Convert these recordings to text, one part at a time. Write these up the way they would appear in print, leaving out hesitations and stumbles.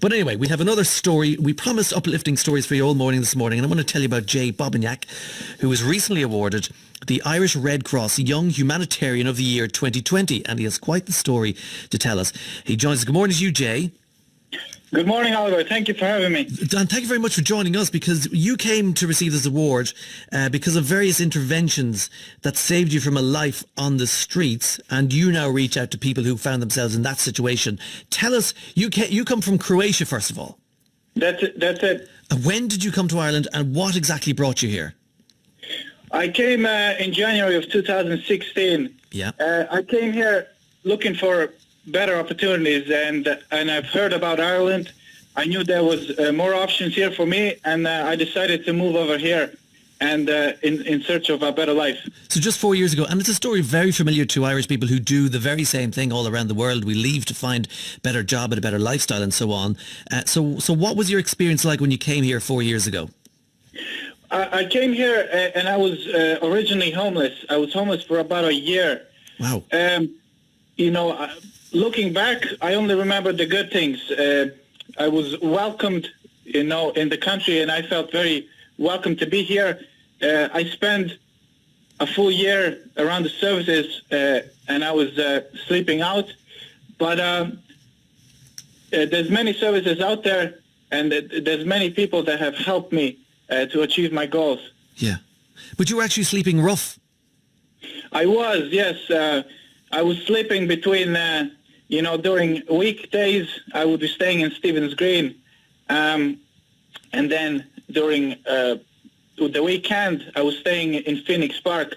But anyway, we have another story. We promised uplifting stories for you all morning this morning, and I want to tell you about Jay Bobignac, who was recently awarded the Irish Red Cross Young Humanitarian of the Year 2020, and he has quite the story to tell us. He joins us. Good morning to you, Jay. Good morning, Oliver. Thank you for having me. Dan, thank you very much for joining us, because you came to receive this award because of various interventions that saved you from a life on the streets, and you now reach out to people who found themselves in that situation. Tell us, you come from Croatia, first of all. That's it. When did you come to Ireland, and what exactly brought you here? I came in January of 2016. Yeah. I came here looking for better opportunities, and I've heard about Ireland. I knew there was more options here for me, and I decided to move over here and in search of a better life. So just 4 years ago, and it's a story very familiar to Irish people who do the very same thing all around the world. We leave to find a better job and a better lifestyle and so on. So what was your experience like when you came here 4 years ago? I came here and I was originally homeless. I was homeless for about a year. Wow. Looking back, I only remember the good things. I was welcomed, in the country, and I felt very welcome to be here. I spent a full year around the services, and I was sleeping out. But there's many services out there, and there's many people that have helped me to achieve my goals. Yeah. But you were actually sleeping rough. I was, yes. I was sleeping between... during weekdays, I would be staying in Stephen's Green. And then during the weekend, I was staying in Phoenix Park,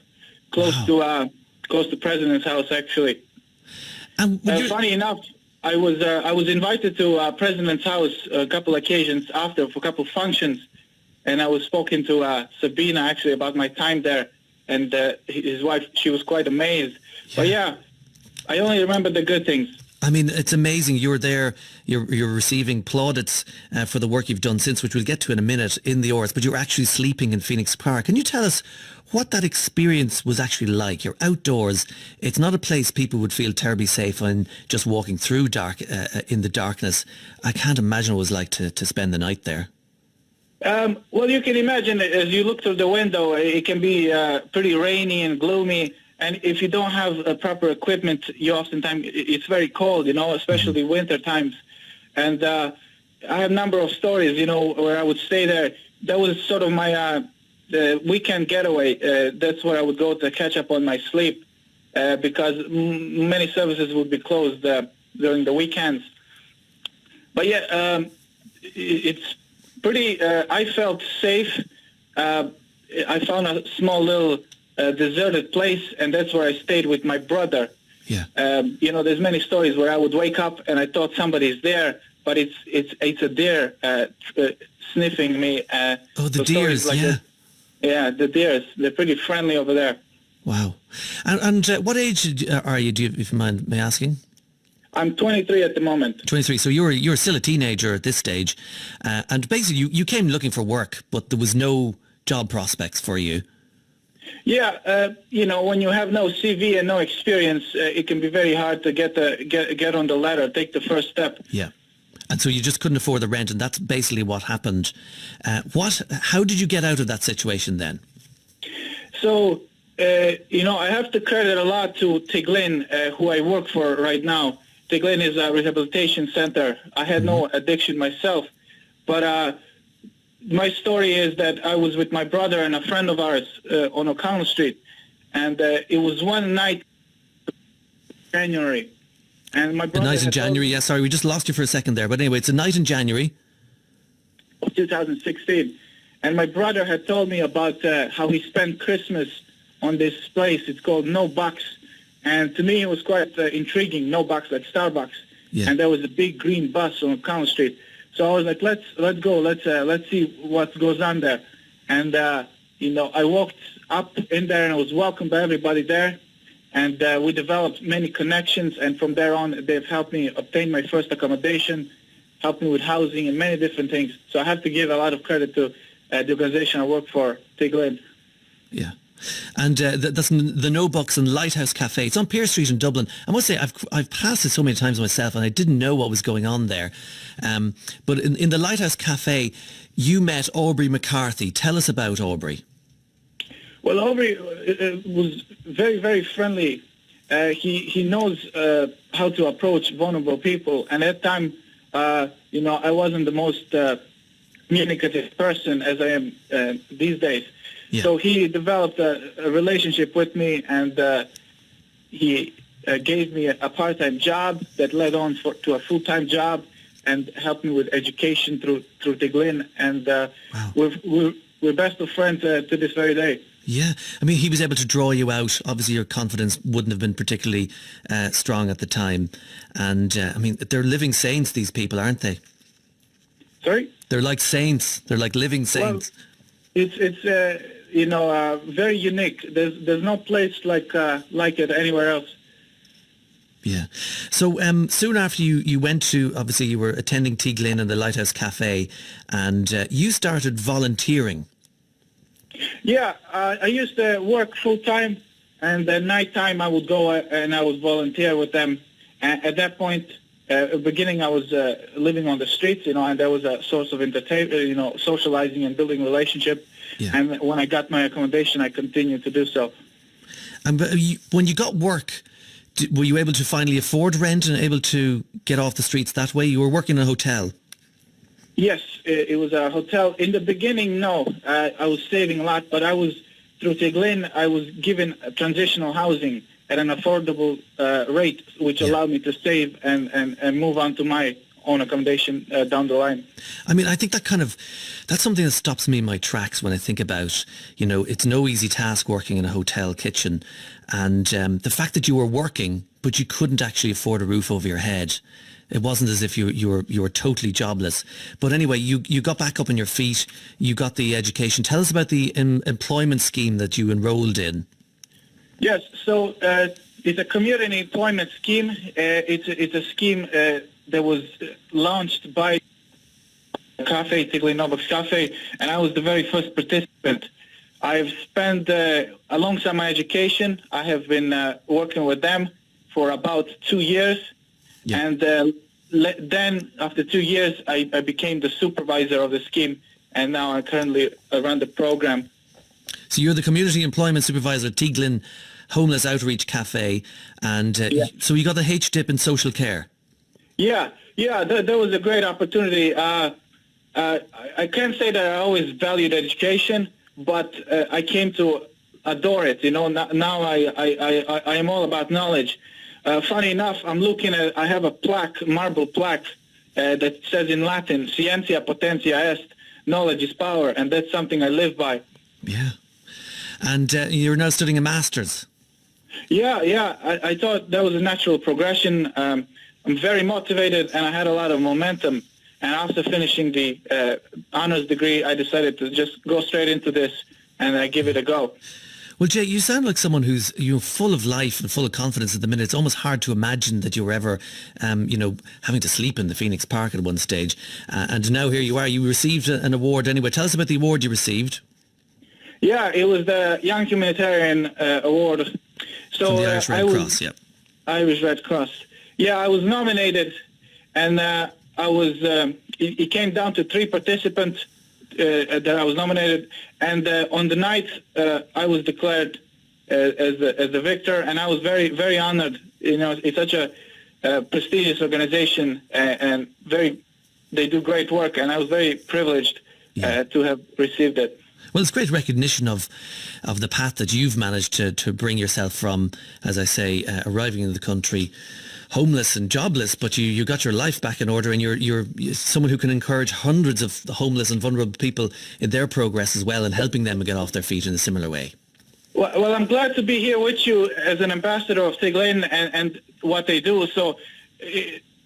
close to President's House, actually. Funny enough, I was invited to President's House a couple occasions for a couple functions, and I was spoken to Sabina, actually, about my time there. And his wife, she was quite amazed. Yeah. But yeah, I only remember the good things. I mean, it's amazing. You're there, you're receiving plaudits for the work you've done since, which we'll get to in a minute, in the Orth, but you're actually sleeping in Phoenix Park. Can you tell us what that experience was actually like? You're outdoors. It's not a place people would feel terribly safe in, just walking through in the darkness. I can't imagine what it was like to spend the night there. Well, you can imagine, as you look through the window, it can be pretty rainy and gloomy. And if you don't have proper equipment, oftentimes it's very cold, especially winter times. And I have a number of stories, where I would stay there. That was sort of my the weekend getaway. That's where I would go to catch up on my sleep because many services would be closed during the weekends. But yeah, it's pretty, I felt safe. I found a small little deserted place, and that's where I stayed with my brother. Yeah. There's many stories where I would wake up and I thought somebody's there, but it's a deer sniffing me. The deers, like yeah. Yeah, the deers. They're pretty friendly over there. Wow. And what age are you, if you mind me asking? I'm 23 at the moment. 23. So you're still a teenager at this stage, and basically you came looking for work, but there was no job prospects for you. Yeah, when you have no CV and no experience, it can be very hard to get on the ladder, take the first step. Yeah, and so you just couldn't afford the rent, and that's basically what happened. How did you get out of that situation then? So, I have to credit a lot to Tiglin, who I work for right now. Tiglin is a rehabilitation center. I had no addiction myself, but my story is that I was with my brother and a friend of ours on O'Connell Street, and it was one night, January, and my brother... A night in January, yeah, sorry, we just lost you for a second there, but anyway, it's a night in January. Of 2016, and my brother had told me about how he spent Christmas on this place. It's called No Bucks, and to me it was quite intriguing. No Bucks, like Starbucks, yeah. And there was a big green bus on O'Connell Street. So I was like, let's go, let's see what goes on there. And, I walked up in there and I was welcomed by everybody there. And we developed many connections. And from there on, they've helped me obtain my first accommodation, helped me with housing and many different things. So I have to give a lot of credit to the organization I work for, Tiglin. Yeah. And that's the No Bucks and Lighthouse Cafe. It's on Pier Street in Dublin. I must say, I've passed it so many times myself, and I didn't know what was going on there. But in the Lighthouse Cafe, you met Aubrey McCarthy. Tell us about Aubrey. Well, Aubrey was very, very friendly. He knows how to approach vulnerable people. And at that time, I wasn't the most communicative person as I am these days. Yeah. So he developed a relationship with me, and he gave me a part-time job that led on to a full-time job, and helped me with education through Tiglin. And wow. we're best of friends to this very day. Yeah, I mean, he was able to draw you out. Obviously, your confidence wouldn't have been particularly strong at the time. And, I mean, they're living saints, these people, aren't they? Sorry? They're like saints. They're like living saints. Well, it's very unique. There's no place like it anywhere else. Yeah. So soon after you went to, obviously, you were attending Tiglin and the Lighthouse Cafe, and you started volunteering. Yeah, I used to work full-time, and at night time I would go and I would volunteer with them. At that point, beginning, I was living on the streets, and that was a source of entertainment, socializing and building relationship. Yeah. And when I got my accommodation, I continued to do so. And when you got work, were you able to finally afford rent and able to get off the streets that way? You were working in a hotel. Yes, it was a hotel. In the beginning, no. I was saving a lot, but through Tiglin, I was given transitional housing at an affordable rate, which allowed me to save and move on to my own accommodation down the line. I mean, I think that's something that stops me in my tracks when I think about, it's no easy task working in a hotel kitchen. And the fact that you were working, but you couldn't actually afford a roof over your head. It wasn't as if you were totally jobless. But anyway, you got back up on your feet. You got the education. Tell us about the employment scheme that you enrolled in. Yes, so it's a community employment scheme. It's a scheme that was launched by Cafe, Tiglin No Bucks Café, and I was the very first participant. I've spent, alongside my education, I have been working with them for about 2 years. Yeah. And then, after 2 years, I became the supervisor of the scheme, and now I currently run the program. So you're the community employment supervisor at Tiglin Homeless Outreach Cafe, and so you got the H-dip in social care. Yeah, that was a great opportunity. I can't say that I always valued education, but I came to adore it. Now I am all about knowledge. Funny enough, I have a marble plaque that says in Latin, "Scientia potentia est," knowledge is power, and that's something I live by. Yeah. And you're now studying a master's. Yeah. I thought that was a natural progression. I'm very motivated, and I had a lot of momentum. And after finishing the honors degree, I decided to just go straight into this and give it a go. Well, Jay, you sound like someone who's full of life and full of confidence at the minute. It's almost hard to imagine that you were ever, having to sleep in the Phoenix Park at one stage. And now here you are. You received an award anyway. Tell us about the award you received. Yeah, it was the Young Humanitarian Award. So from the Irish Red Cross, yeah. Irish Red Cross. Yeah, I was nominated, and it came down to 3 participants that I was nominated, and on the night I was declared as the victor, and I was very, very honored. It's such a prestigious organization, and they do great work, and I was very privileged to have received it. Well, it's great recognition of the path that you've managed to bring yourself from, as I say, arriving in the country homeless and jobless, but you got your life back in order, and you're someone who can encourage hundreds of homeless and vulnerable people in their progress as well, and helping them get off their feet in a similar way. Well, I'm glad to be here with you as an ambassador of Tiglin and what they do. So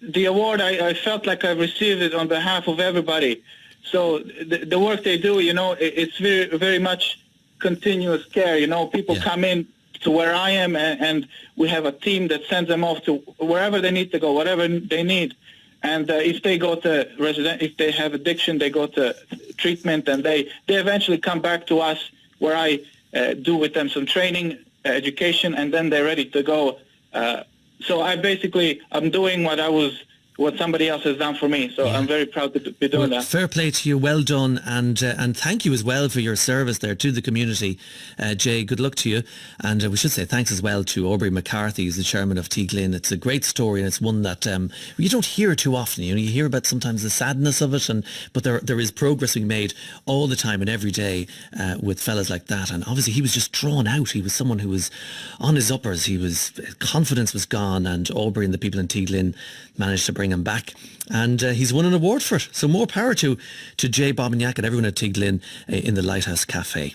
the award, I felt like I received it on behalf of everybody. So the work they do, it's very, very much continuous care. People come in to where I am, and we have a team that sends them off to wherever they need to go, whatever they need. And if they go to if they have addiction, they go to treatment, and they eventually come back to us, where I do with them some training, education, and then they're ready to go. So I'm doing what somebody else has done for me. So I'm very proud to be doing that. Fair play to you, well done, and thank you as well for your service there to the community. Jay, good luck to you, and we should say thanks as well to Aubrey McCarthy, who's the chairman of T. Glyn. It's a great story, and it's one that you don't hear too often. You hear about sometimes the sadness of it, but there is progress being made all the time and every day with fellas like that. And obviously he was just drawn out. He was someone who was on his uppers. Confidence was gone, and Aubrey and the people in T. Glyn managed to bring him back, and he's won an award for it. So more power to Jay Bobignac and everyone at T. Glyn in the Lighthouse Cafe.